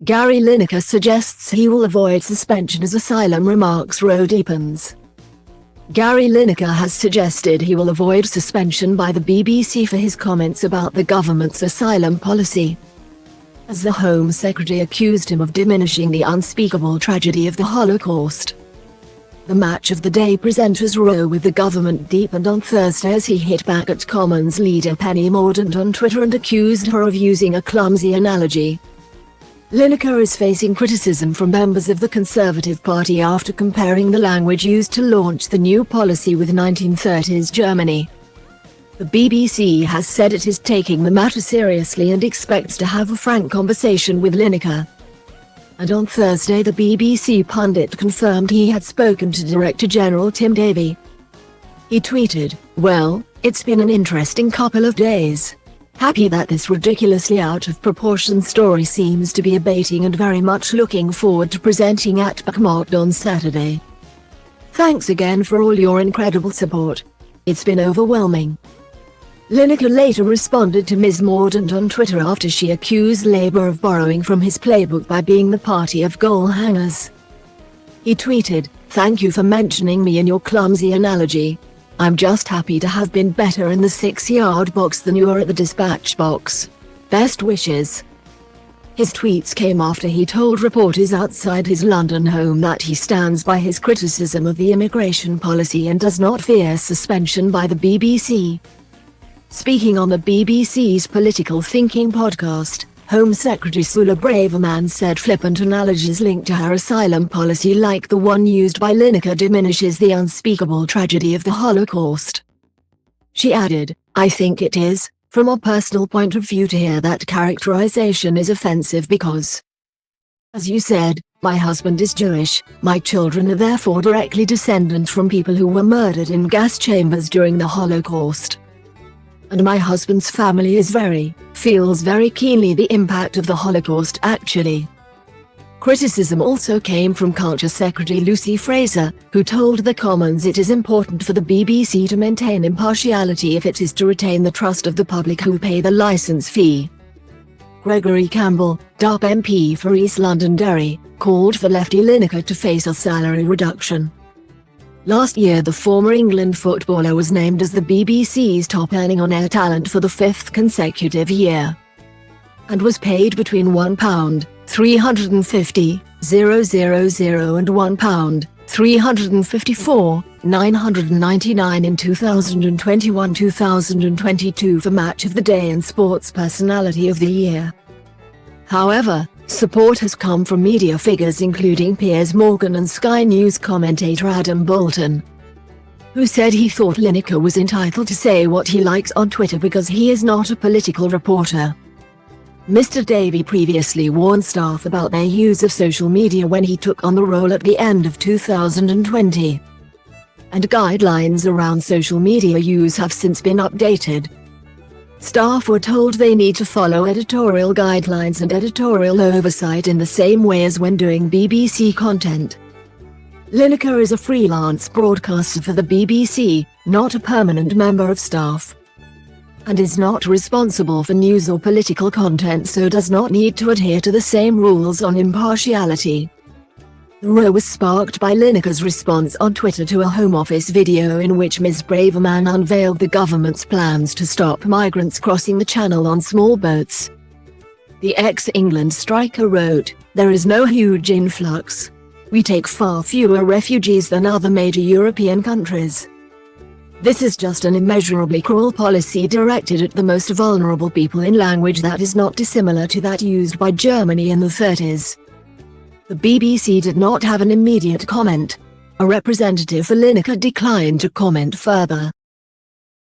Gary Lineker suggests he will avoid suspension as asylum remarks row deepens. Gary Lineker has suggested he will avoid suspension by the BBC for his comments about the government's asylum policy, as the Home Secretary accused him of diminishing the unspeakable tragedy of the Holocaust. The Match of the Day presenter's row with the government deepened on Thursday as he hit back at Commons leader Penny Mordaunt on Twitter and accused her of using a clumsy analogy. Lineker is facing criticism from members of the Conservative Party after comparing the language used to launch the new policy with 1930s Germany. The BBC has said it is taking the matter seriously and expects to have a frank conversation with Lineker. And on Thursday the BBC pundit confirmed he had spoken to Director General Tim Davie. He tweeted, "Well, it's been an interesting couple of days. Happy that this ridiculously out of proportion story seems to be abating and very much looking forward to presenting at BACMOT on Saturday. Thanks again for all your incredible support. It's been overwhelming." Lineker later responded to Ms. Mordaunt on Twitter after she accused Labour of borrowing from his playbook by being the party of goal hangers. He tweeted, "Thank you for mentioning me in your clumsy analogy. I'm just happy to have been better in the 6-yard box than you are at the dispatch box. Best wishes." His tweets came after he told reporters outside his London home that he stands by his criticism of the immigration policy and does not fear suspension by the BBC. Speaking on the BBC's Political Thinking podcast, Home Secretary Suella Braverman said flippant analogies linked to her asylum policy like the one used by Lineker diminishes the unspeakable tragedy of the Holocaust. She added, "I think it is, from a personal point of view, to hear that characterization is offensive because, as you said, my husband is Jewish, my children are therefore directly descendant from people who were murdered in gas chambers during the Holocaust. And my husband's family feels very keenly the impact of the Holocaust actually." Criticism also came from Culture Secretary Lucy Fraser, who told the Commons it is important for the BBC to maintain impartiality if it is to retain the trust of the public who pay the licence fee. Gregory Campbell, DUP MP for East Londonderry, called for lefty Lineker to face a salary reduction. Last year the former England footballer was named as the BBC's top earning on-air talent for the 5th consecutive year, and was paid between £1,350,000 and £1,354,999 in 2021-2022 for Match of the Day and Sports Personality of the Year. However, support has come from media figures including Piers Morgan and Sky News commentator Adam Bolton, who said he thought Lineker was entitled to say what he likes on Twitter because he is not a political reporter. Mr. Davie previously warned staff about their use of social media when he took on the role at the end of 2020. And guidelines around social media use have since been updated. Staff were told they need to follow editorial guidelines and editorial oversight in the same way as when doing BBC content. Lineker is a freelance broadcaster for the BBC, not a permanent member of staff, and is not responsible for news or political content, so does not need to adhere to the same rules on impartiality. The row was sparked by Lineker's response on Twitter to a Home Office video in which Ms. Braverman unveiled the government's plans to stop migrants crossing the channel on small boats. The ex-England striker wrote, "There is no huge influx. We take far fewer refugees than other major European countries. This is just an immeasurably cruel policy directed at the most vulnerable people in language that is not dissimilar to that used by Germany in the 30s. The BBC did not have an immediate comment. A representative for Lineker declined to comment further.